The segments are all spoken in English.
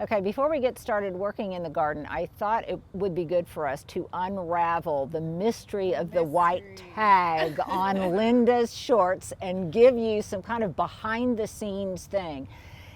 Okay, before we get started working in the garden, I thought it would be good for us to unravel the mystery of the white tag on Linda's shorts and give you some kind of behind the scenes thing.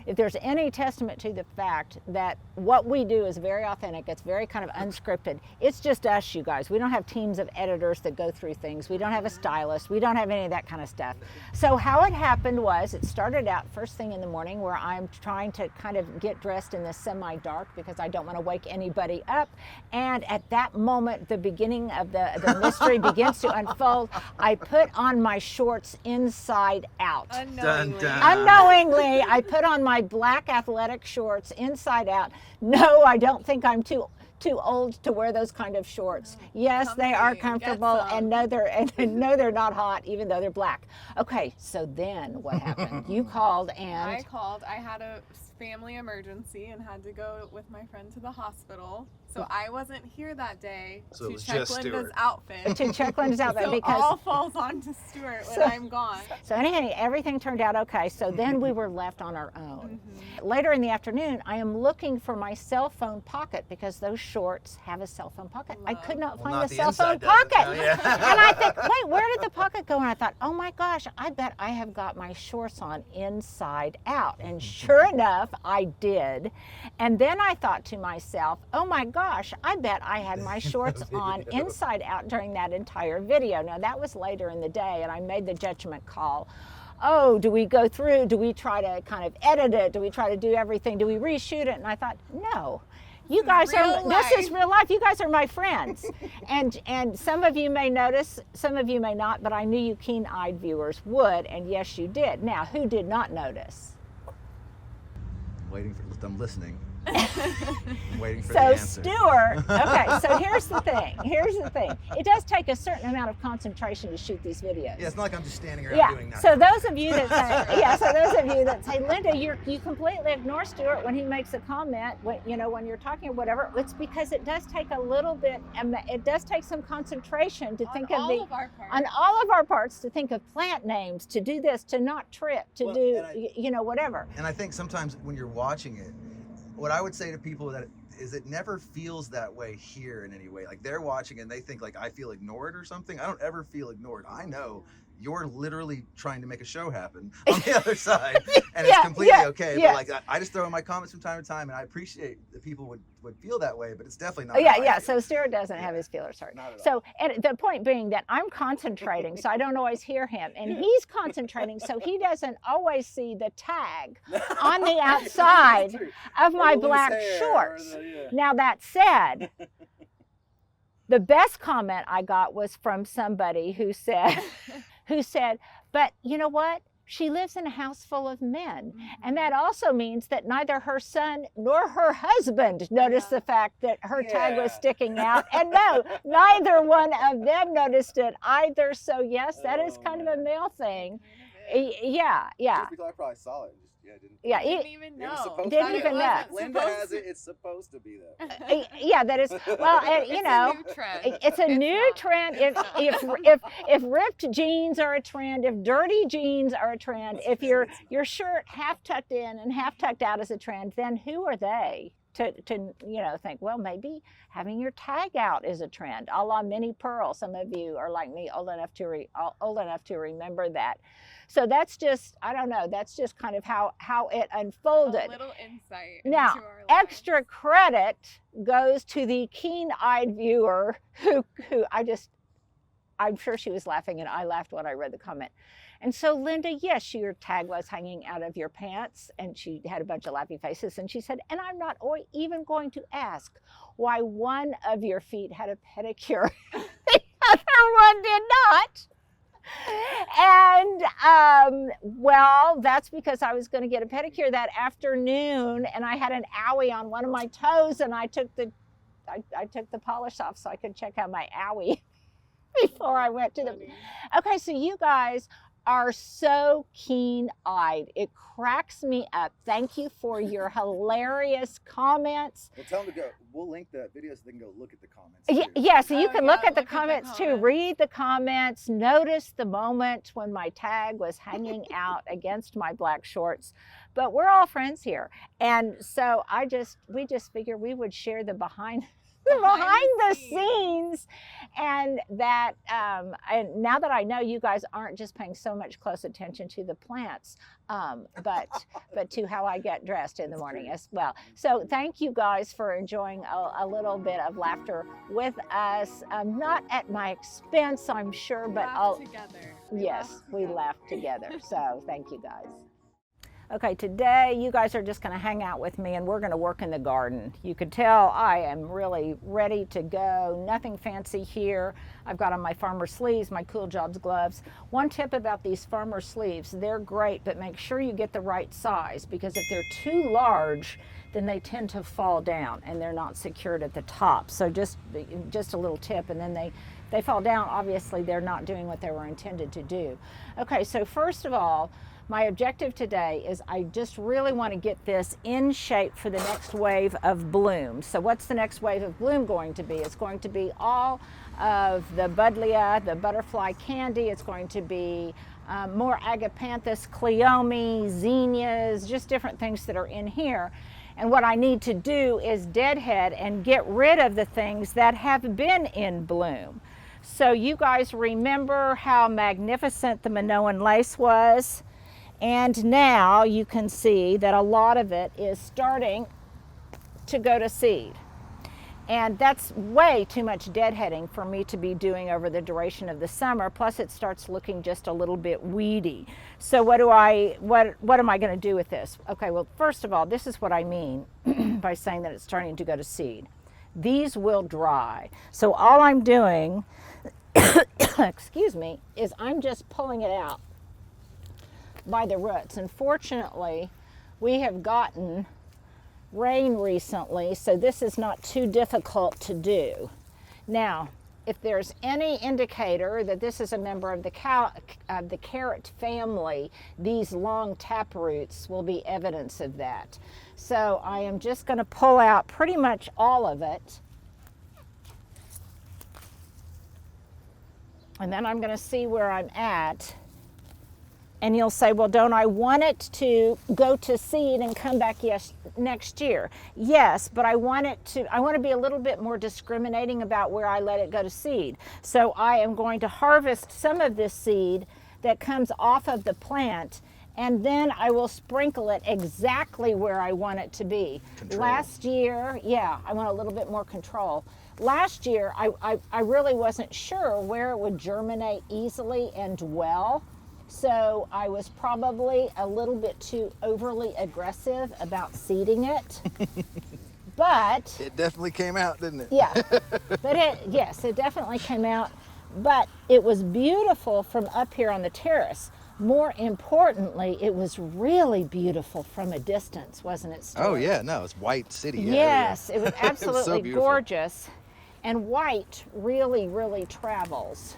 If there's any testament to the fact that what we do is very authentic, it's very kind of unscripted, it's just us, you guys. We don't have teams of editors that go through things. We don't have a stylist. We don't have any of that kind of stuff. So how it happened was, it started out first thing in the morning where I'm trying to kind of get dressed in the semi-dark because I don't want to wake anybody up. And at that moment, the beginning of the mystery begins to unfold. I put on my shorts inside out. Unknowingly. Unknowingly, I put on my black athletic shorts inside out. No, I don't think I'm too old to wear those kind of shorts. Yes, Comfy. they are comfortable, and no, they're not hot, even though they're black. Okay, so then what happened? You called and I called. I had a family emergency and had to go with my friend to the hospital. So I wasn't here that day So it to was check just Linda's Stuart. outfit. to check Linda's outfit So because all falls onto Stuart when I'm gone. so anyway, everything turned out okay. So then we were left on our own. Later in the afternoon, I am looking for my cell phone pocket because those shorts have a cell phone pocket. I could not Well, find not the the cell phone inside doesn't, pocket. no, yeah. And I think, wait, where did the pocket go? And I thought, oh my gosh, I bet I have got my shorts on inside out. And sure enough, I did. And then I thought to myself, oh my gosh, I bet I had my shorts on inside out during that entire video. Now that was later in the day, and I made the judgment call. Oh, do we go through? Do we try to kind of edit it? Do we try to do everything? Do we reshoot it? And I thought, no. You guys are, this is real life. You guys are my friends. And some of you may notice, some of you may not, but I knew you keen-eyed viewers would, and yes, you did. Now, who did not notice? Waiting for them listening. Waiting for the So answer. Stuart, okay, so here's the thing. It does take a certain amount of concentration to shoot these videos. Yeah, it's not like I'm just standing around Yeah. doing nothing. So those of you that say, Linda, you completely ignore Stuart when he makes a comment, when you're talking or whatever. It's because it does take a little bit. It does take some concentration to think of on all of our parts, to think of plant names, to do this, to not trip, to Well, do and whatever. And I think sometimes when you're watching it, what I would say to people that is it never feels that way here in any way. Like they're watching and they think like I feel ignored or something. I don't ever feel ignored. I know you're literally trying to make a show happen on the other side, and it's completely okay. Yeah. But like I just throw in my comments from time to time, and I appreciate that people would feel that way, but it's definitely not. Oh, yeah, how I yeah. feel. So Stuart doesn't have his feelers hurt. Not at all. So, and the point being that I'm concentrating, so I don't always hear him, and he's concentrating, so he doesn't always see the tag on the outside of my black shorts. Now that said, the best comment I got was from somebody who said, but you know what? She lives in a house full of men. And that also means that neither her son nor her husband noticed the fact that her tag was sticking out. And no, neither one of them noticed it either. So yes, that is kind of a male thing. Yeah. Just because I probably saw it. Yeah, Didn't even It was know. supposed Didn't to be even that. know. Linda has it. It's supposed to be that. yeah, that is, well, and, It's a new trend. it's a new not. trend. If ripped jeans are a trend, if dirty jeans are a trend, if your shirt half tucked in and half tucked out is a trend, then who are they to think, well, maybe having your tag out is a trend, a la Minnie Pearl. Some of you are like me, old enough to remember that. So that's just, I don't know, that's just kind of how it unfolded. A little insight Now, into our lives. extra credit goes to the keen-eyed viewer who I'm sure she was laughing, and I laughed when I read the comment. And so, Linda, yes, your tag was hanging out of your pants, and she had a bunch of laughy faces, and she said, and I'm not even going to ask why one of your feet had a pedicure, the other one did not. And well, that's because I was going to get a pedicure that afternoon, and I had an owie on one of my toes, and I took the polish off so I could check out my owie before I went to the. Okay, so you guys are so keen-eyed. It cracks me up. Thank you for your hilarious comments. Well, tell them to go. We'll link that video so they can go look at the comments. Yeah, so you Oh, can yeah, look at the look at the comments too. comments. Read the comments. Notice the moment when my tag was hanging out against my black shorts. But we're all friends here. And so we just figured we would share the behind the scenes, and that and now that I know you guys aren't just paying so much close attention to the plants, but to how I get dressed in the morning as well. So thank you guys for enjoying a little bit of laughter with us, not at my expense, I'm sure, but Together. yes, we laughed together. So thank you guys. Okay, today you guys are just going to hang out with me and we're going to work in the garden. You can tell I am really ready to go. Nothing fancy here. I've got on my farmer sleeves, my Cool Jobs gloves. One tip about these farmer sleeves, they're great, but make sure you get the right size, because if they're too large, then they tend to fall down and they're not secured at the top. So just a little tip, and then they fall down, obviously they're not doing what they were intended to do. Okay, so first of all, my objective today is I just really want to get this in shape for the next wave of bloom. So what's the next wave of bloom going to be? It's going to be all of the buddleia, the butterfly candy. It's going to be more agapanthus, cleome, zinnias, just different things that are in here. And what I need to do is deadhead and get rid of the things that have been in bloom. So you guys remember how magnificent the Minoan lace was? And now you can see that a lot of it is starting to go to seed. And that's way too much deadheading for me to be doing over the duration of the summer. Plus it starts looking just a little bit weedy. So what am I going to do with this? Okay, well, first of all, this is what I mean by saying that it's starting to go to seed. These will dry. So all I'm doing, excuse me, is I'm just pulling it out by the roots. And fortunately, we have gotten rain recently, so this is not too difficult to do. Now, if there's any indicator that this is a member of the carrot family, these long tap roots will be evidence of that. So I am just going to pull out pretty much all of it. And then I'm going to see where I'm at. And you'll say, well, don't I want it to go to seed and come back next year? Yes, but I want to be a little bit more discriminating about where I let it go to seed. So I am going to harvest some of this seed that comes off of the plant, and then I will sprinkle it exactly where I want it to be. Control. Last year, yeah, I want a little bit more control. Last year, I really wasn't sure where it would germinate easily and well. So I was probably a little bit too overly aggressive about seeding it. But It definitely came out, didn't it? yeah, but yes, it definitely came out. But it was beautiful from up here on the terrace. More importantly, it was really beautiful from a distance, wasn't it, Stuart? Oh yeah, no, it's white city. Yeah, Yes, yeah. it was absolutely beautiful. gorgeous. And white really, really travels.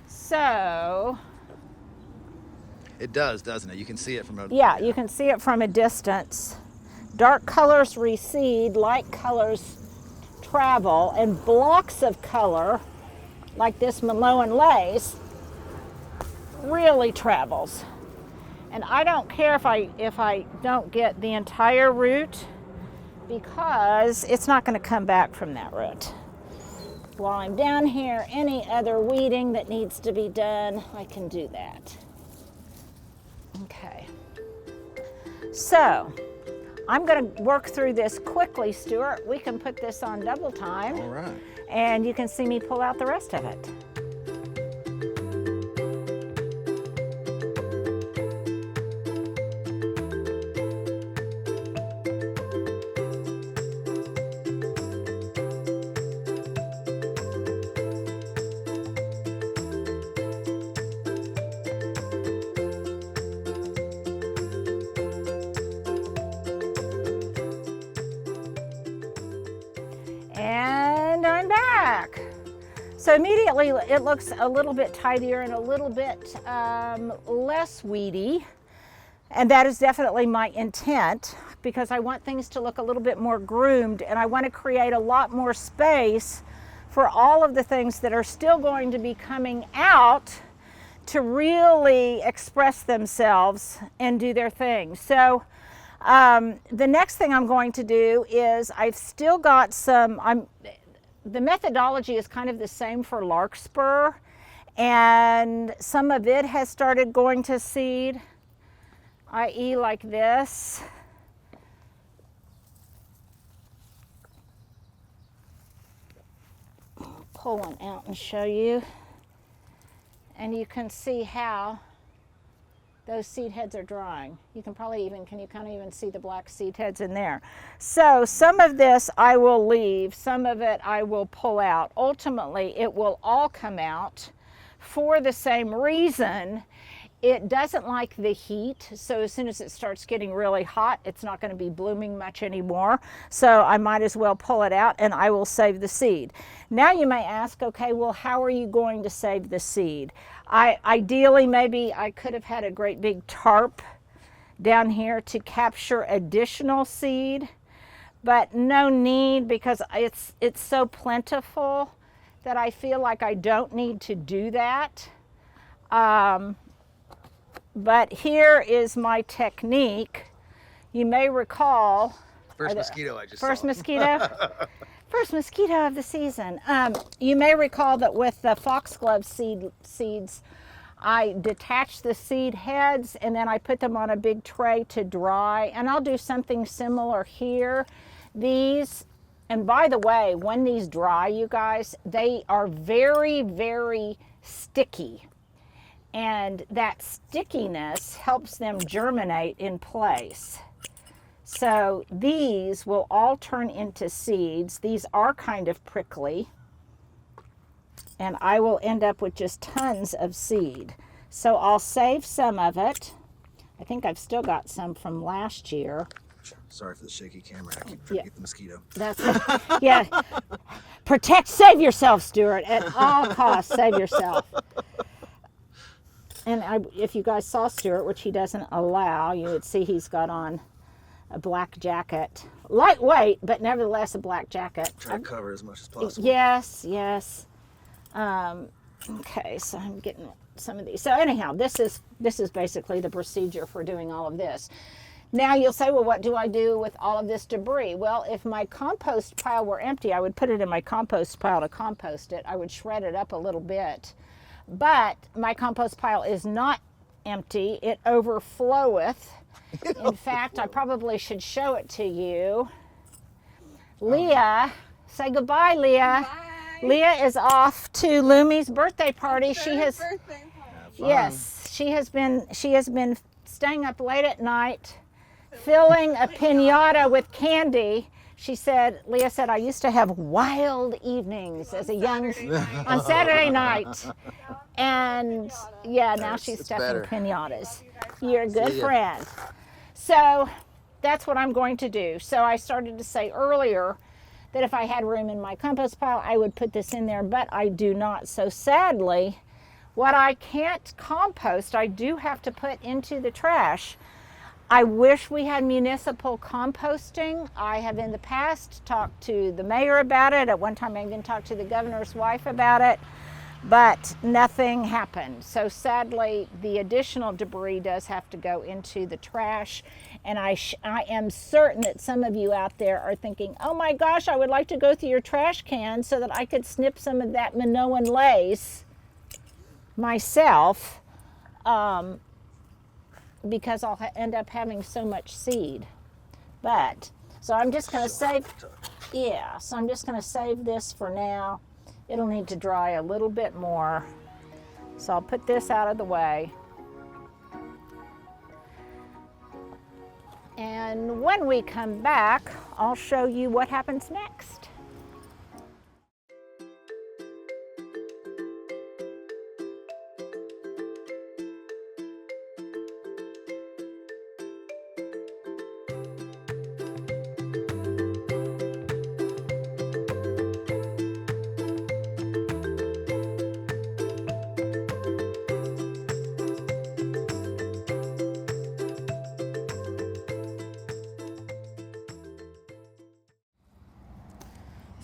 So It does, doesn't it? You can see it from a... yeah, you can see it from a distance. Dark colors recede, light colors travel, and blocks of color, like this Minoan lace, really travels. And I don't care if I don't get the entire root, because it's not going to come back from that root. While I'm down here, any other weeding that needs to be done, I can do that. Okay, so I'm going to work through this quickly, Stuart. We can put this on double time. All right. And you can see me pull out the rest of it. And I'm back. So immediately it looks a little bit tidier and a little bit less weedy. And that is definitely my intent, because I want things to look a little bit more groomed, and I want to create a lot more space for all of the things that are still going to be coming out to really express themselves and do their thing. So the next thing I'm going to do is I've still got some, the methodology is kind of the same for larkspur, and some of it has started going to seed, i.e. like this. Pull one out and show you. And you can see how those seed heads are drying. You can probably even, can you kind of even see the black seed heads in there? So some of this I will leave, some of it I will pull out. Ultimately, it will all come out for the same reason. It doesn't like the heat, so as soon as it starts getting really hot, it's not going to be blooming much anymore. So I might as well pull it out, and I will save the seed. Now you may ask, okay, well, how are you going to save the seed? Ideally, maybe I could have had a great big tarp down here to capture additional seed, but no need, because it's so plentiful that I feel like I don't need to do that. But here is my technique. You may recall. First mosquito I just saw. First mosquito? First mosquito of the season. You may recall that with the foxglove seeds, I detach the seed heads and then I put them on a big tray to dry. And I'll do something similar here. These, and by the way, when these dry, you guys, they are very, very sticky. And that stickiness helps them germinate in place. So these will all turn into seeds. These are kind of prickly, and I will end up with just tons of seed. So I'll save some of it. I think I've still got some from last year. Sorry for the shaky camera. I keep trying to get the mosquito. That's yeah. Save yourself, Stuart. At all costs, save yourself. And if you guys saw Stuart, which he doesn't allow, you would see he's got on a black jacket. Lightweight, but nevertheless a black jacket. Try to cover as much as possible. Yes, yes. Okay, so I'm getting some of these. So anyhow, this is basically the procedure for doing all of this. Now you'll say, well, what do I do with all of this debris? Well, if my compost pile were empty, I would put it in my compost pile to compost it. I would shred it up a little bit. But my compost pile is not empty. It overfloweth. In fact, I probably should show it to you. Leah, say goodbye, Leah. Bye. Leah is off to Lumi's birthday party. Third She has, birthday party. yes, she has been staying up late at night, filling a piñata with candy. She said, Leah said, I used to have wild evenings as a young, on Saturday night. And yeah, now she's stuffing piñatas. You're a good friend. So that's what I'm going to do. So I started to say earlier that if I had room in my compost pile, I would put this in there, but I do not. So sadly, what I can't compost, I do have to put into the trash. I wish we had municipal composting. I have in the past talked to the mayor about it. At one time I even talked to the governor's wife about it, but nothing happened. So sadly, the additional debris does have to go into the trash. And I am certain that some of you out there are thinking, oh my gosh, I would like to go through your trash can so that I could snip some of that Minoan lace myself. Because I'll end up having so much seed. But, so I'm just going to save, yeah, so I'm just going to save this for now. It'll need to dry a little bit more. So I'll put this out of the way. And when we come back, I'll show you what happens next.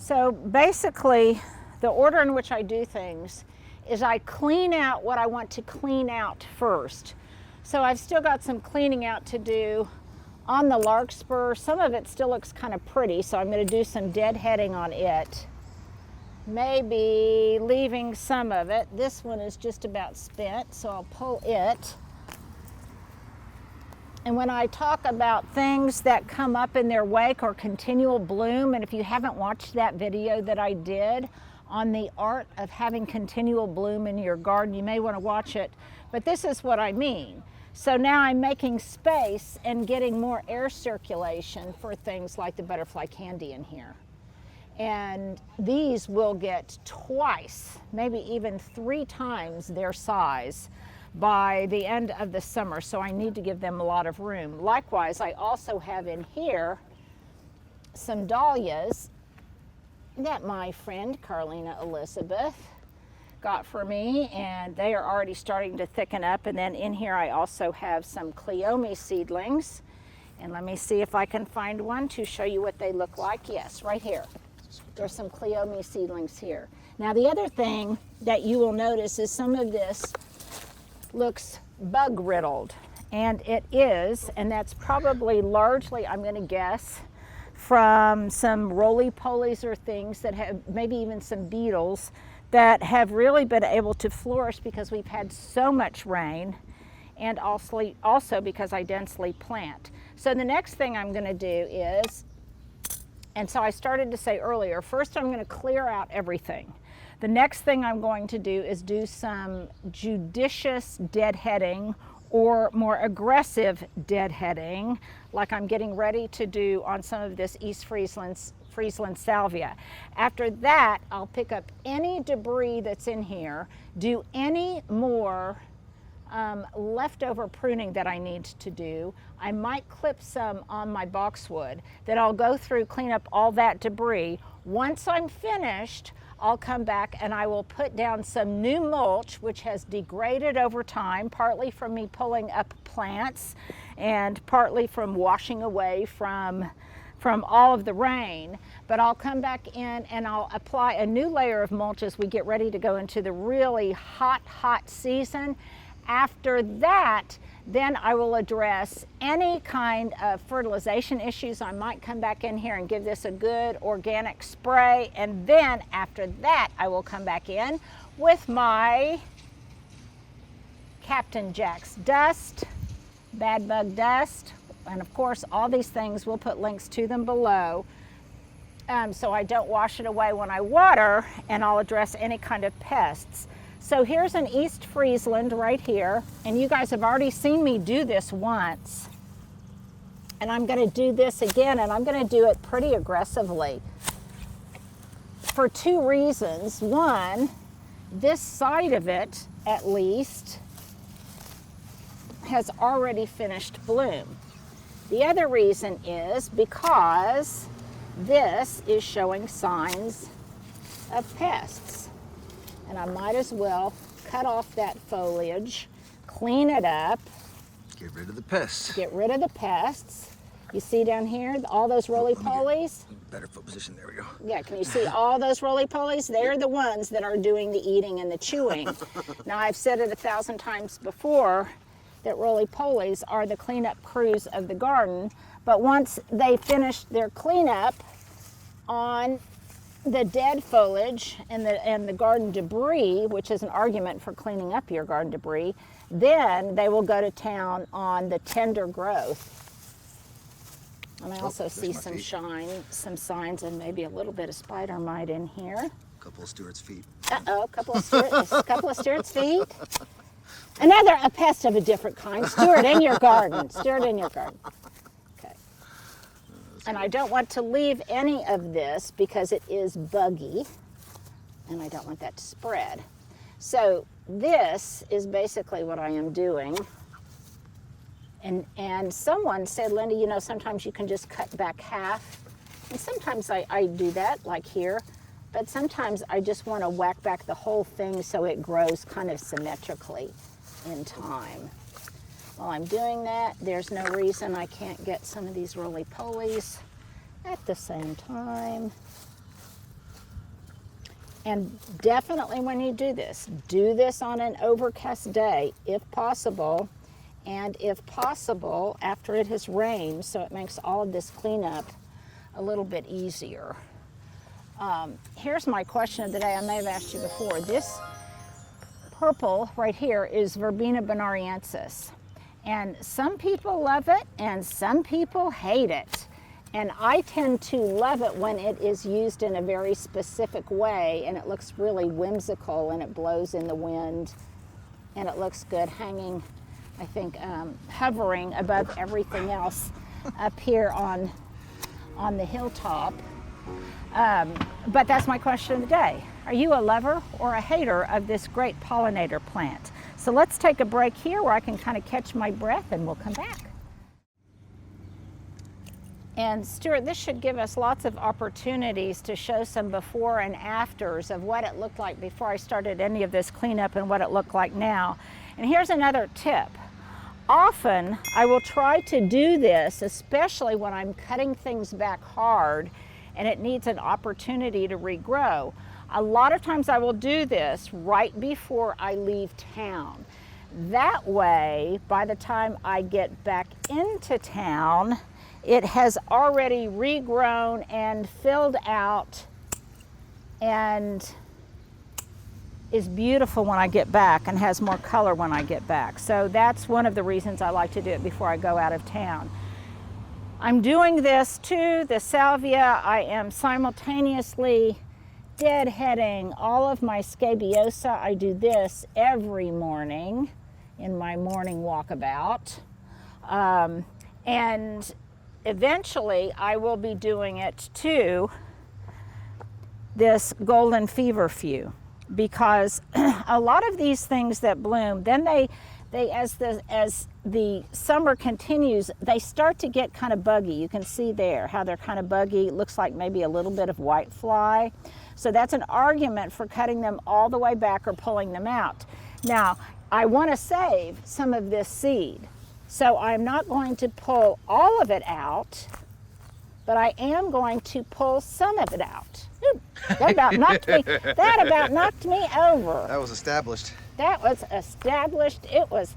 So basically, the order in which I do things is I clean out what I want to clean out first. So I've still got some cleaning out to do on the larkspur. Some of it still looks kind of pretty, so I'm going to do some deadheading on it. Maybe leaving some of it. This one is just about spent, so I'll pull it. And when I talk about things that come up in their wake or continual bloom, and if you haven't watched that video that I did on the art of having continual bloom in your garden, you may want to watch it, but this is what I mean. So now I'm making space and getting more air circulation for things like the butterfly candy in here. And these will get twice, maybe even 3 times their size by the end of the summer, so I need to give them a lot of room. Likewise, I also have in here some dahlias that my friend Carlina Elizabeth got for me, and they are already starting to thicken up. And then in here I also have some cleome seedlings, and let me see if I can find one to show you what they look like. Yes, right here. There's some cleome seedlings here. Now the other thing that you will notice is some of this looks bug riddled, and it is, and that's probably largely, I'm going to guess, from some roly polies or things that have, maybe even some beetles that have really been able to flourish because we've had so much rain, and also because I densely plant. So the next thing I'm going to do is, and so I started to say earlier, first I'm going to clear out everything. The next thing I'm going to do is do some judicious deadheading or more aggressive deadheading, like I'm getting ready to do on some of this East Friesland salvia. After that, I'll pick up any debris that's in here, do any more leftover pruning that I need to do. I might clip some on my boxwood, then I'll go through, clean up all that debris. Once I'm finished, I'll come back and I will put down some new mulch, which has degraded over time, partly from me pulling up plants and partly from washing away from all of the rain. But I'll come back in and I'll apply a new layer of mulch as we get ready to go into the really hot season. After that, then I will address any kind of fertilization issues. I might come back in here and give this a good organic spray, and then after that I will come back in with my Captain Jack's dust, bad bug dust, and of course all these things, we'll put links to them below, so I don't wash it away when I water, and I'll address any kind of pests. So here's an East Friesland right here, and you guys have already seen me do this once. And I'm going to do this again, and I'm going to do it pretty aggressively for 2 reasons. One, this side of it, at least, has already finished bloom. The other reason is because this is showing signs of pests. And I might as well cut off that foliage, clean it up. Get rid of the pests. Get rid of the pests. You see down here, all those roly polies? Better foot position, there we go. Yeah, can you see all those roly polies? They're the ones that are doing the eating and the chewing. Now, I've said it 1,000 times before that roly polies are the cleanup crews of the garden, but once they finish their cleanup on the dead foliage and the garden debris, which is an argument for cleaning up your garden debris, then they will go to town on the tender growth. And I also see some signs and maybe a little bit of spider mite in here. A couple of Stuart's feet. Uh-oh, a couple of Stuart's feet. A pest of a different kind. Stuart, in your garden. Stuart, in your garden. Okay. And I don't want to leave any of this because it is buggy, and I don't want that to spread. So this is basically what I am doing. And someone said, Linda, you know, sometimes you can just cut back half. And sometimes I do that, like here. But sometimes I just want to whack back the whole thing so it grows kind of symmetrically in time. While I'm doing that, there's no reason I can't get some of these roly polies at the same time. And definitely when you do this on an overcast day if possible, and if possible after it has rained, so it makes all of this cleanup a little bit easier. Here's my question of the day. I may have asked you before. This purple right here is Verbena bonariensis. And some people love it and some people hate it. And I tend to love it when it is used in a very specific way and it looks really whimsical and it blows in the wind and it looks good hanging, I think, hovering above everything else up here on the hilltop. But that's my question of the day. Are you a lover or a hater of this great pollinator plant? So let's take a break here where I can kind of catch my breath and we'll come back. And Stuart, this should give us lots of opportunities to show some before and afters of what it looked like before I started any of this cleanup and what it looked like now. And here's another tip. Often I will try to do this, especially when I'm cutting things back hard and it needs an opportunity to regrow. A lot of times I will do this right before I leave town. That way, by the time I get back into town, it has already regrown and filled out and is beautiful when I get back and has more color when I get back. So that's one of the reasons I like to do it before I go out of town. I'm doing this too, the salvia. I am simultaneously deadheading all of my scabiosa. I do this every morning in my morning walkabout. And eventually I will be doing it to this golden feverfew, because a lot of these things that bloom, then they as the summer continues, they start to get kind of buggy. You can see there how they're kind of buggy. It looks like maybe a little bit of white fly. So that's an argument for cutting them all the way back or pulling them out. Now, I want to save some of this seed. So I'm not going to pull all of it out, but I am going to pull some of it out. Ooh, that about knocked me over. That was established. That was established. It was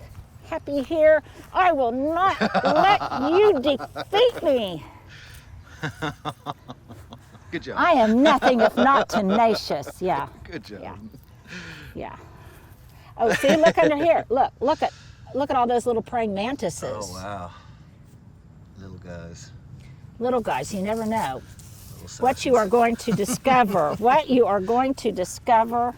happy here. I will not let you defeat me. Good job. I am nothing if not tenacious. Yeah. Good job. Yeah. Yeah. Oh, see, look under here. Look at all those little praying mantises. Oh, wow. Little guys. Little guys, you never know Little what you are going to discover. What you are going to discover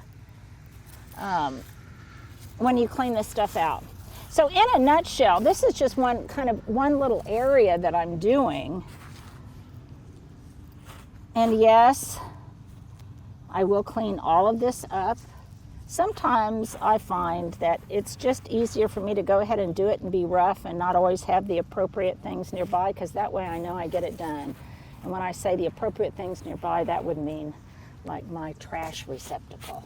when you clean this stuff out. So in a nutshell, this is just one little area that I'm doing. And yes, I will clean all of this up. Sometimes I find that it's just easier for me to go ahead and do it and be rough and not always have the appropriate things nearby, because that way I know I get it done. And when I say the appropriate things nearby, that would mean like my trash receptacle.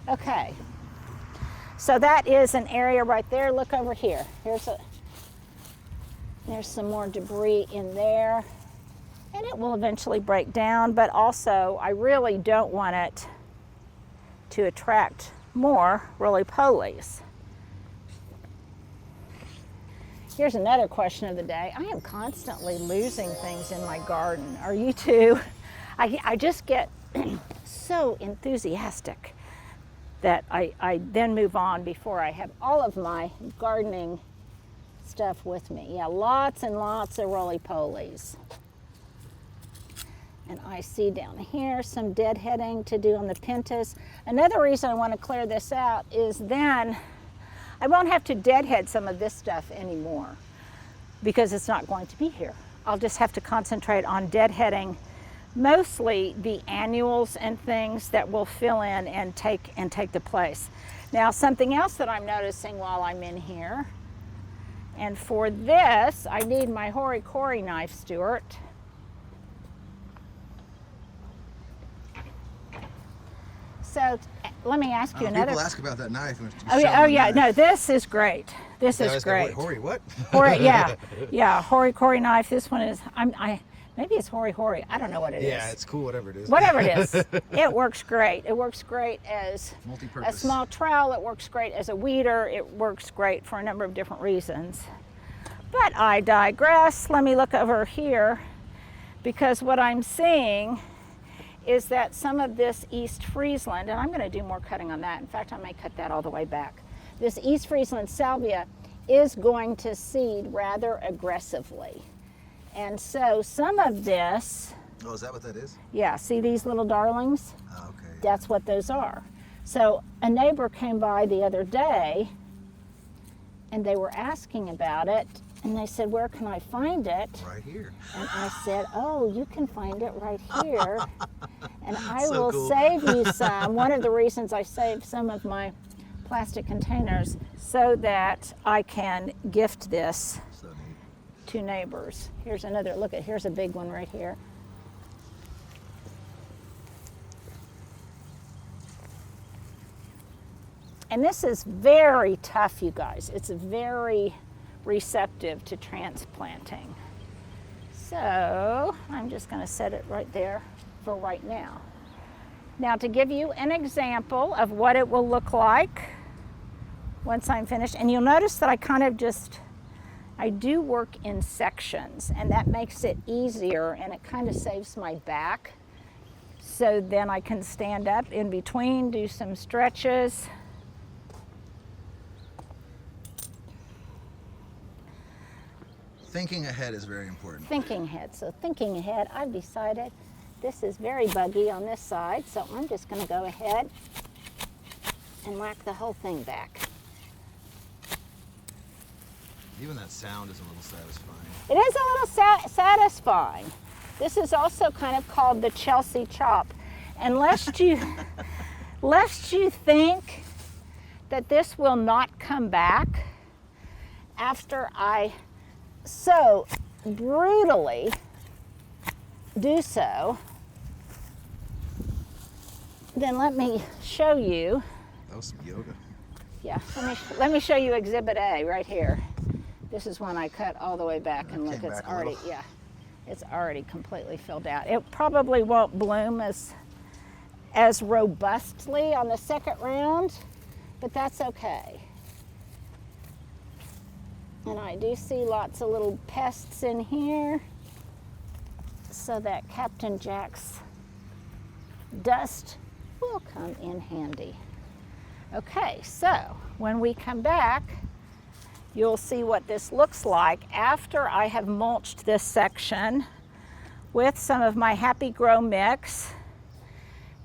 Okay, so that is an area right there. Look over here. There's some more debris in there, and it will eventually break down, but also I really don't want it to attract more roly polies. Here's another question of the day. I am constantly losing things in my garden. Are you too? I just get so enthusiastic that I then move on before I have all of my gardening stuff with me. Yeah, lots and lots of roly polies. And I see down here some deadheading to do on the pentas. Another reason I want to clear this out is then I won't have to deadhead some of this stuff anymore because it's not going to be here. I'll just have to concentrate on deadheading mostly the annuals and things that will fill in and take the place. Now, something else that I'm noticing while I'm in here, and for this I need my hori-kori knife, Stuart. So let me ask you another. People ask about that knife. Oh yeah, no, this is great. This is great. Hori, what? Yeah, hori-kori knife. This one is. Maybe it's hoary hoary. I don't know what it is. Yeah, it's cool, whatever it is. Whatever it is, it works great. It works great as a Multi-purpose. small trowel. It works great as a weeder. It works great for a number of different reasons. But I digress. Let me look over here, because what I'm seeing is that some of this East Friesland, and I'm going to do more cutting on that. In fact, I may cut that all the way back. This East Friesland salvia is going to seed rather aggressively. And so some of this, Oh, is that what that is? yeah, see these little darlings? Oh, okay. That's what those are. So a neighbor came by the other day and they were asking about it, and they said, where can I find it? Right here. And I said, oh, you can find it right here. And I So will cool. save you some. One of the reasons I saved some of my plastic containers so that I can gift this So neat. to neighbors. Here's another, look at, here's a big one right here. And this is very tough, you guys. It's very receptive to transplanting. So I'm just going to set it right there for right now. Now, to give you an example of what it will look like once I'm finished, and you'll notice that I kind of just, I do work in sections, and that makes it easier, and it kind of saves my back. So then I can stand up in between, do some stretches. Thinking ahead is very important. Thinking ahead. So thinking ahead, I've decided this is very buggy on this side, so I'm just going to go ahead and whack the whole thing back. Even that sound is a little satisfying. It is a little satisfying. This is also kind of called the Chelsea chop. And lest you think that this will not come back after I so brutally do so, then let me show you. That was some yoga. Yeah, let me show you Exhibit A right here. This is one I cut all the way back, and look, came it's back a already, little. yeah, it's already completely filled out. It probably won't bloom as robustly on the second round, but that's okay. And I do see lots of little pests in here, so that Captain Jack's dust will come in handy. Okay, so when we come back, you'll see what this looks like after I have mulched this section with some of my Happy Grow mix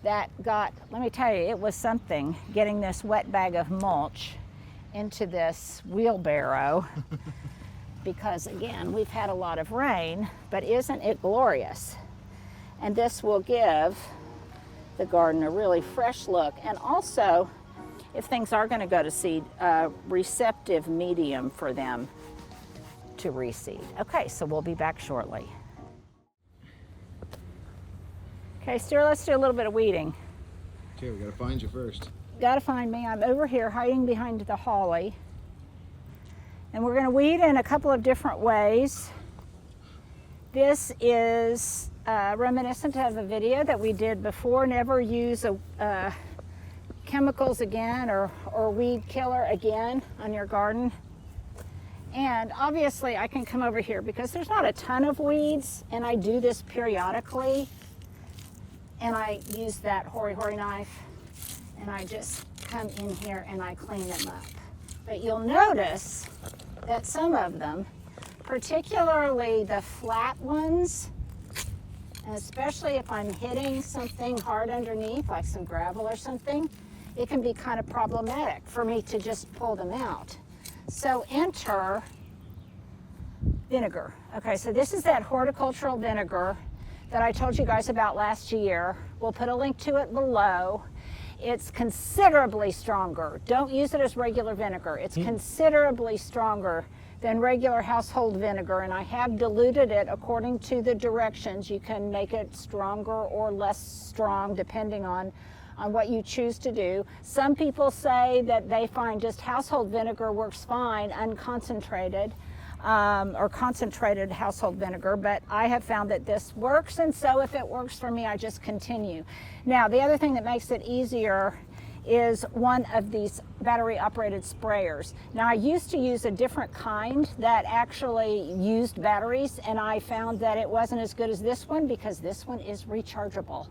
that got, let me tell you, it was something getting this wet bag of mulch into this wheelbarrow because again, we've had a lot of rain, but isn't it glorious? And this will give the garden a really fresh look, and also, if things are going to go to seed, a receptive medium for them to reseed. Okay, so we'll be back shortly. Okay, Stuart, let's do a little bit of weeding. Okay, we gotta find you first. Gotta find me. I'm over here hiding behind the holly. And we're gonna weed in a couple of different ways. This is reminiscent of a video that we did before. Never use chemicals again or weed killer again on your garden. And obviously I can come over here because there's not a ton of weeds, and I do this periodically. And I use that hoary knife, and I just come in here and I clean them up. But you'll notice that some of them, particularly the flat ones, and especially if I'm hitting something hard underneath, like some gravel or something, it can be kind of problematic for me to just pull them out. So enter vinegar. Okay, so this is that horticultural vinegar that I told you guys about last year. We'll put a link to it below. It's considerably stronger. Don't use it as regular vinegar. It's considerably stronger than regular household vinegar, and I have diluted it according to the directions. You can make it stronger or less strong depending on what you choose to do. Some people say that they find just household vinegar works fine, unconcentrated. or concentrated household vinegar, but I have found that this works, and so if it works for me, I just continue. Now, the other thing that makes it easier is one of these battery operated sprayers. Now, I used to use a different kind that actually used batteries, and I found that it wasn't as good as this one because this one is rechargeable.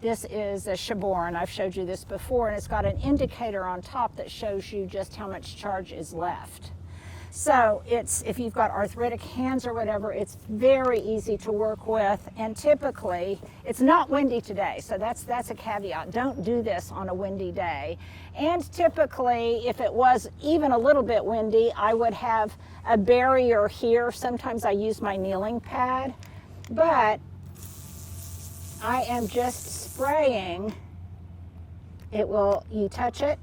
This is a Chaborn. I've showed you this before, and it's got an indicator on top that shows you just how much charge is left. So it's, if you've got arthritic hands or whatever, it's very easy to work with, and typically it's not windy today, so that's a caveat. Don't do this on a windy day. And typically, if it was even a little bit windy, I would have a barrier here. Sometimes I use my kneeling pad, but I am just spraying. It will, you touch it,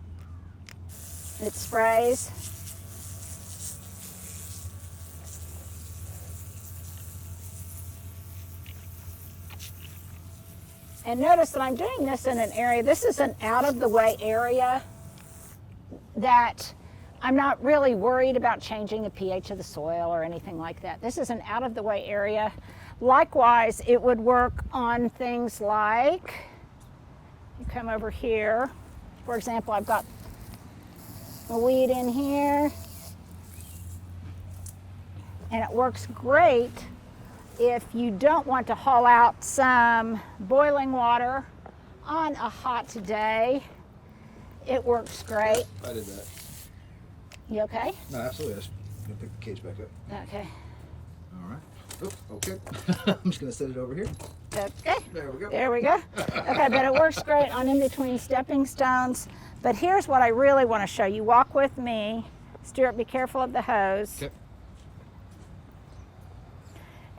it sprays. And notice that I'm doing this in an area, this is an out of the way area that I'm not really worried about changing the pH of the soil or anything like that. This is an out of the way area. Likewise, it would work on things like, you come over here, for example, I've got a weed in here, and it works great if you don't want to haul out some boiling water on a hot day. It works great. I did that. You okay? No, absolutely. I just gonna pick the cage back up. Okay. All right. Oh, okay. I'm just gonna set it over here. Okay. There we go. There we go. Okay, but it works great on in between stepping stones. But here's what I really want to show you. Walk with me. Stuart, be careful of the hose. Okay.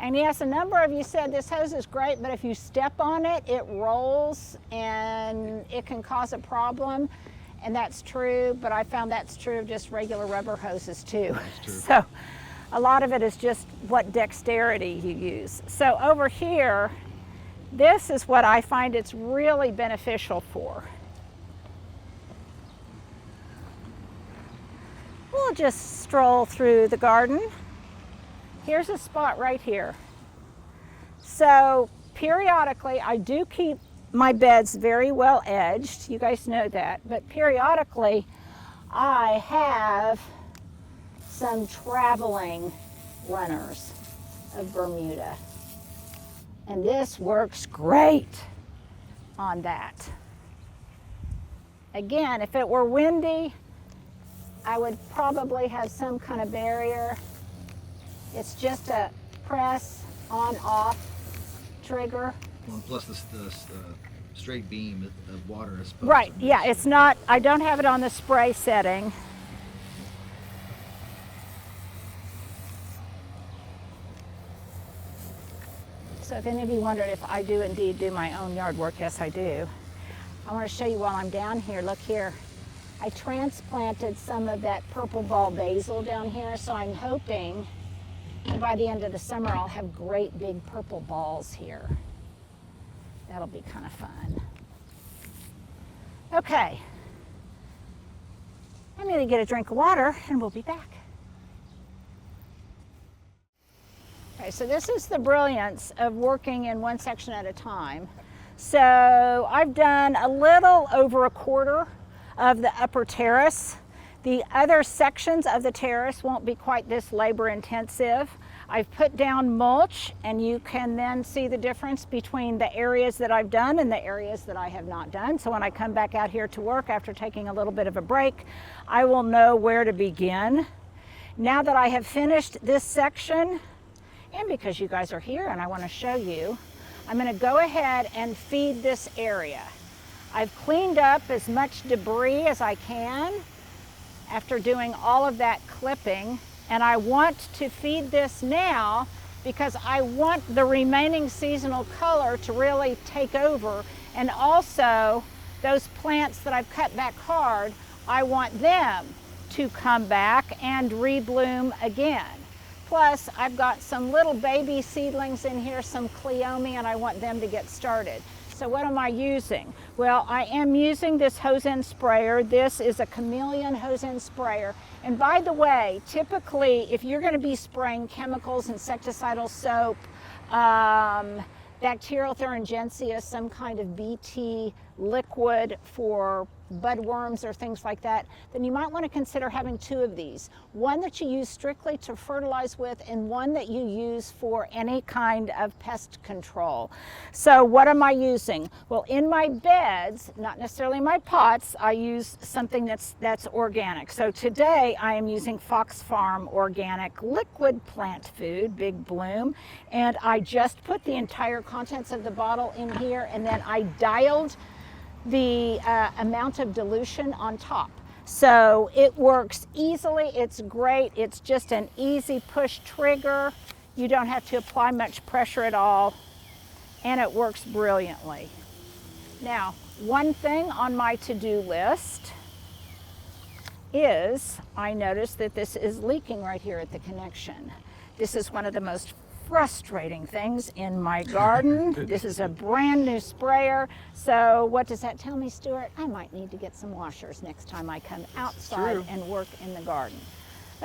And yes, a number of you said this hose is great, but if you step on it, it rolls and it can cause a problem. And that's true, but I found that's true of just regular rubber hoses too. That's true. So a lot of it is just what dexterity you use. So over here, this is what I find it's really beneficial for. We'll just stroll through the garden. Here's a spot right here. So periodically, I do keep my beds very well edged. You guys know that. But periodically, I have some traveling runners of Bermuda. And this works great on that. Again, if it were windy, I would probably have some kind of barrier. It's just a press on-off trigger. Well, plus the straight beam of water is supposed Right, to yeah, it's not, I don't have it on the spray setting. So if any of you wondered if I do indeed do my own yard work, yes I do. I want to show you while I'm down here, look here. I transplanted some of that purple ball basil down here, so I'm hoping by the end of the summer I'll have great big purple balls here. That'll be kind of fun. Okay, I'm going to get a drink of water and we'll be back. Okay, so this is the brilliance of working in one section at a time. So I've done a little over a quarter of the upper terrace. The other sections of the terrace won't be quite this labor intensive. I've put down mulch, and you can then see the difference between the areas that I've done and the areas that I have not done. So when I come back out here to work after taking a little bit of a break, I will know where to begin. Now that I have finished this section, and because you guys are here and I want to show you, I'm going to go ahead and feed this area. I've cleaned up as much debris as I can after doing all of that clipping, and I want to feed this now because I want the remaining seasonal color to really take over, and also those plants that I've cut back hard, I want them to come back and rebloom again. Plus, I've got some little baby seedlings in here, some cleome, and I want them to get started. So what am I using? Well, I am using this hose end sprayer. This is a chameleon hose end sprayer. And by the way, typically if you're going to be spraying chemicals, insecticidal soap, bacterial thuringiensis, some kind of BT liquid for budworms or things like that, then you might want to consider having 2 of these. One that you use strictly to fertilize with and one that you use for any kind of pest control. So what am I using? Well, in my beds, not necessarily my pots, I use something that's organic. So today I am using Fox Farm organic liquid plant food, Big Bloom, and I just put the entire contents of the bottle in here, and then I dialed the amount of dilution on top. So it works easily, it's great, it's just an easy push trigger. You don't have to apply much pressure at all, and it works brilliantly. Now, one thing on my to-do list is I noticed that this is leaking right here at the connection. This is one of the most frustrating things in my garden. This is a brand new sprayer. So what does that tell me, Stuart? I might need to get some washers next time I come outside and work in the garden.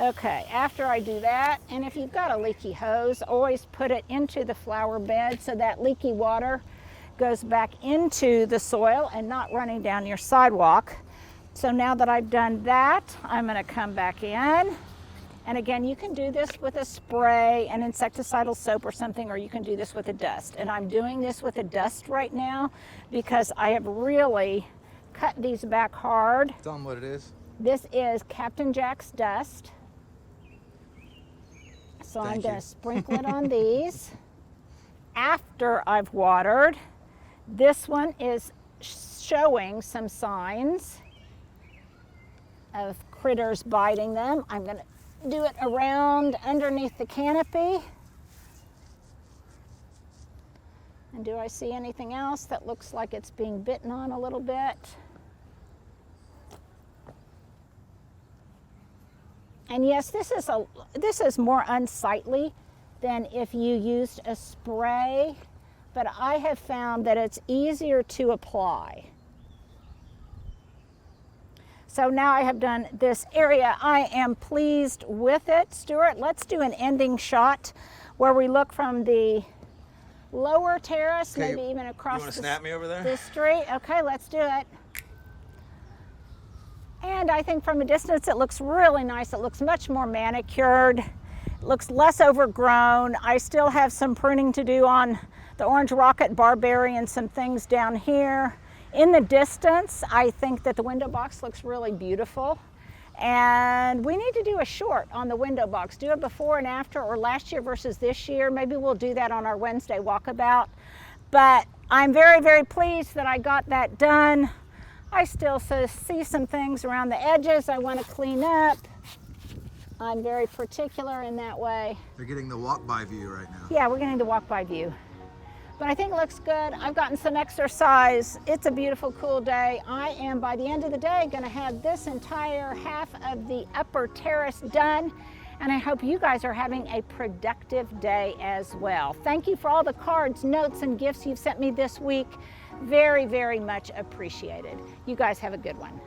Okay, after I do that, and if you've got a leaky hose, always put it into the flower bed so that leaky water goes back into the soil and not running down your sidewalk. So now that I've done that, I'm going to come back in. And again, you can do this with a spray, an insecticidal soap or something, or you can do this with a dust. And I'm doing this with a dust right now because I have really cut these back hard. Tell them what it is. This is Captain Jack's dust. So I'm going to sprinkle it on these after I've watered. This one is showing some signs of critters biting them. I'm going to do it around underneath the canopy. And do I see anything else that looks like it's being bitten on a little bit? And yes, this is more unsightly than if you used a spray, but I have found that it's easier to apply. So now I have done this area. I am pleased with it. Stuart, let's do an ending shot where we look from the lower terrace, maybe even across the street. Okay, let's do it. And I think from a distance it looks really nice. It looks much more manicured. It looks less overgrown. I still have some pruning to do on the orange rocket barberry and some things down here. In the distance, I think that the window box looks really beautiful. And we need to do a short on the window box. Do a before and after, or last year versus this year. Maybe we'll do that on our Wednesday walkabout. But I'm very, very pleased that I got that done. I still see some things around the edges I want to clean up. I'm very particular in that way. They're getting the walk-by view right now. Yeah, we're getting the walk-by view. But I think it looks good. I've gotten some exercise. It's a beautiful, cool day. I am, by the end of the day, going to have this entire half of the upper terrace done. And I hope you guys are having a productive day as well. Thank you for all the cards, notes, and gifts you've sent me this week. Very, very much appreciated. You guys have a good one.